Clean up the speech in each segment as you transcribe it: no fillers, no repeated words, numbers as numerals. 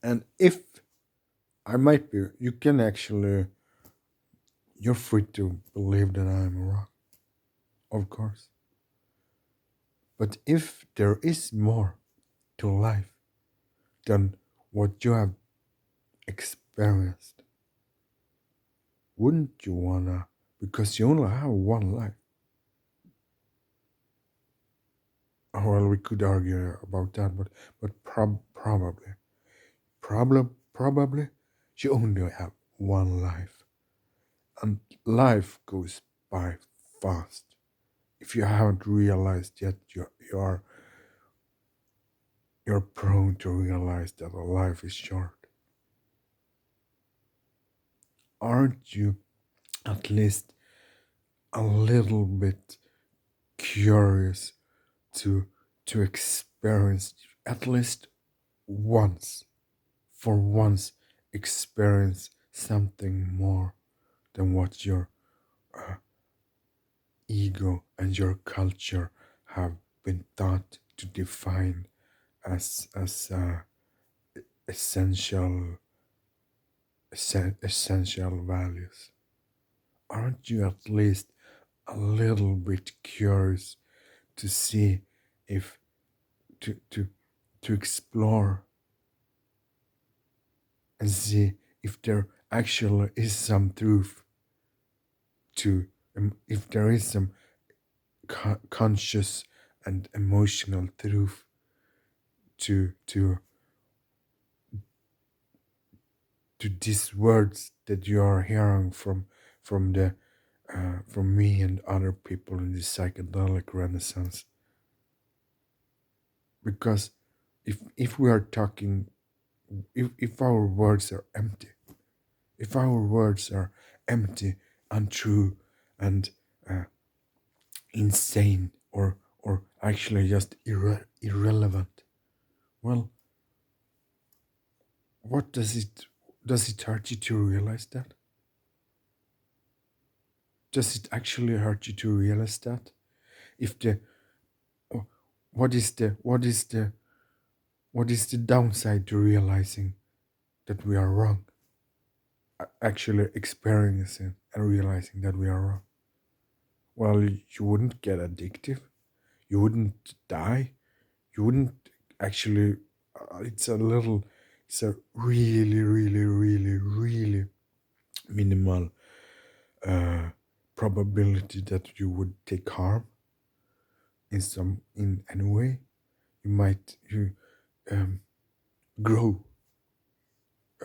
And if I might be, you can actually, you're free to believe that I'm wrong, of course. But if there is more to life than what you have experienced, wouldn't you wanna, because you only have one life. Well, we could argue about that, but probably, you only have one life, and life goes by fast. If you haven't realized yet, you're prone to realize that a life is short. Aren't you at least a little bit curious to experience at least once, for once, experience something more than what your uh, ego and your culture have been taught to define as essential essential values? Aren't you at least a little bit curious to see if to to to explore and see if there actually is some truth to if there is some conscious and emotional truth to these words that you are hearing from the from me and other people in the psychedelic renaissance. Because if we are talking, if our words are empty, if our words are empty, untrue, and uh, insane, or actually just irrelevant, well, what does it hurt you to realize that? Does it actually hurt you to realize that? If the wh- what is the downside to realizing that we are wrong? Actually experiencing and realizing that we are wrong. Well, you wouldn't get addictive. You wouldn't die. You wouldn't actually. It's a little. It's a really, really, really, really minimal uh, probability that you would take harm in any way. You um, grow,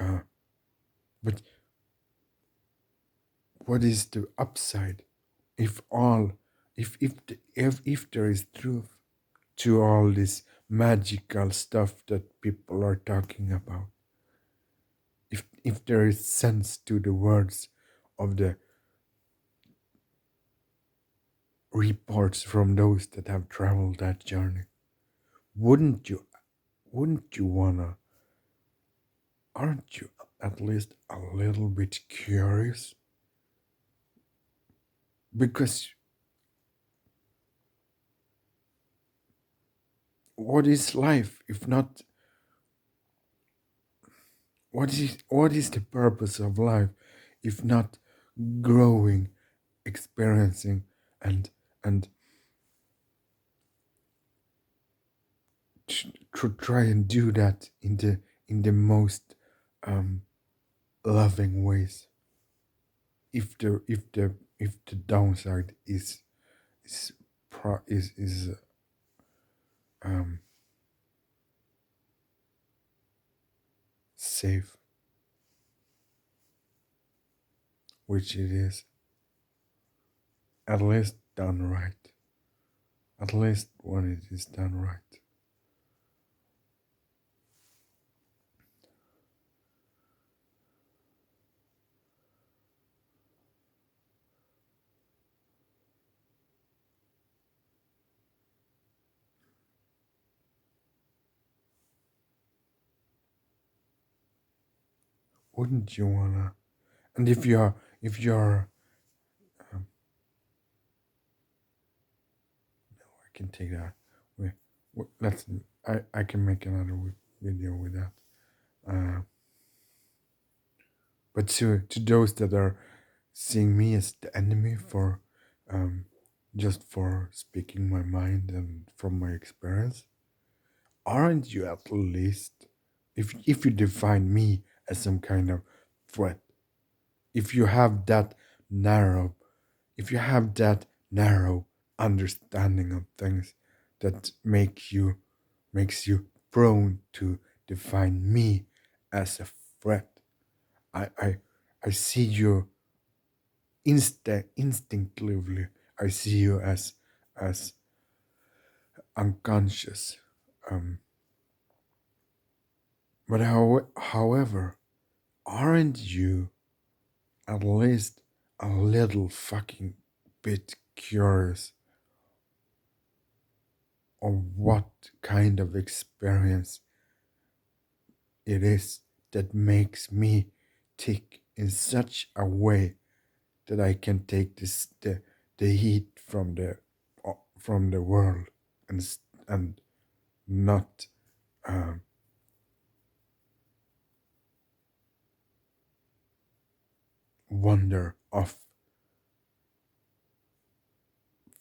uh, but what is the upside if all if there is truth to all this magical stuff that people are talking about, if there is sense to the words of the reports from those that have traveled that journey, wouldn't you wanna, aren't you at least a little bit curious? Because what is life if not, what is the purpose of life if not growing, experiencing, and and to try and do that in the most um, loving ways. If the downside is is um, safe, which it is, at least done right. At least when it is done right. Wouldn't you wanna? And if you're um, I can take that. Wait, let's. I can make another video with that. Uh, but to those that are seeing me as the enemy for um, just for speaking my mind and from my experience, aren't you at least, if you define me as some kind of threat, if you have that narrow if you have that narrow understanding of things that makes you prone to define me as a threat, I see you instinctively. I see you as unconscious. um but however, aren't you at least a little fucking bit curious on what kind of experience it is that makes me tick in such a way that I can take the heat from the world and not um, wander off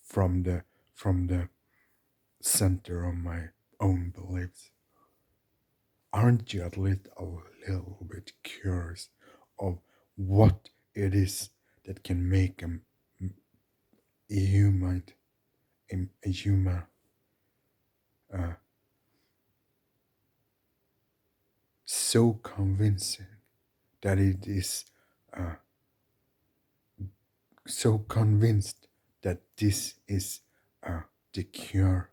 from the center of my own beliefs. Aren't you at least a little bit curious of what it is that can make a human a human uh, so convincing that it is uh, so convinced that this is the cure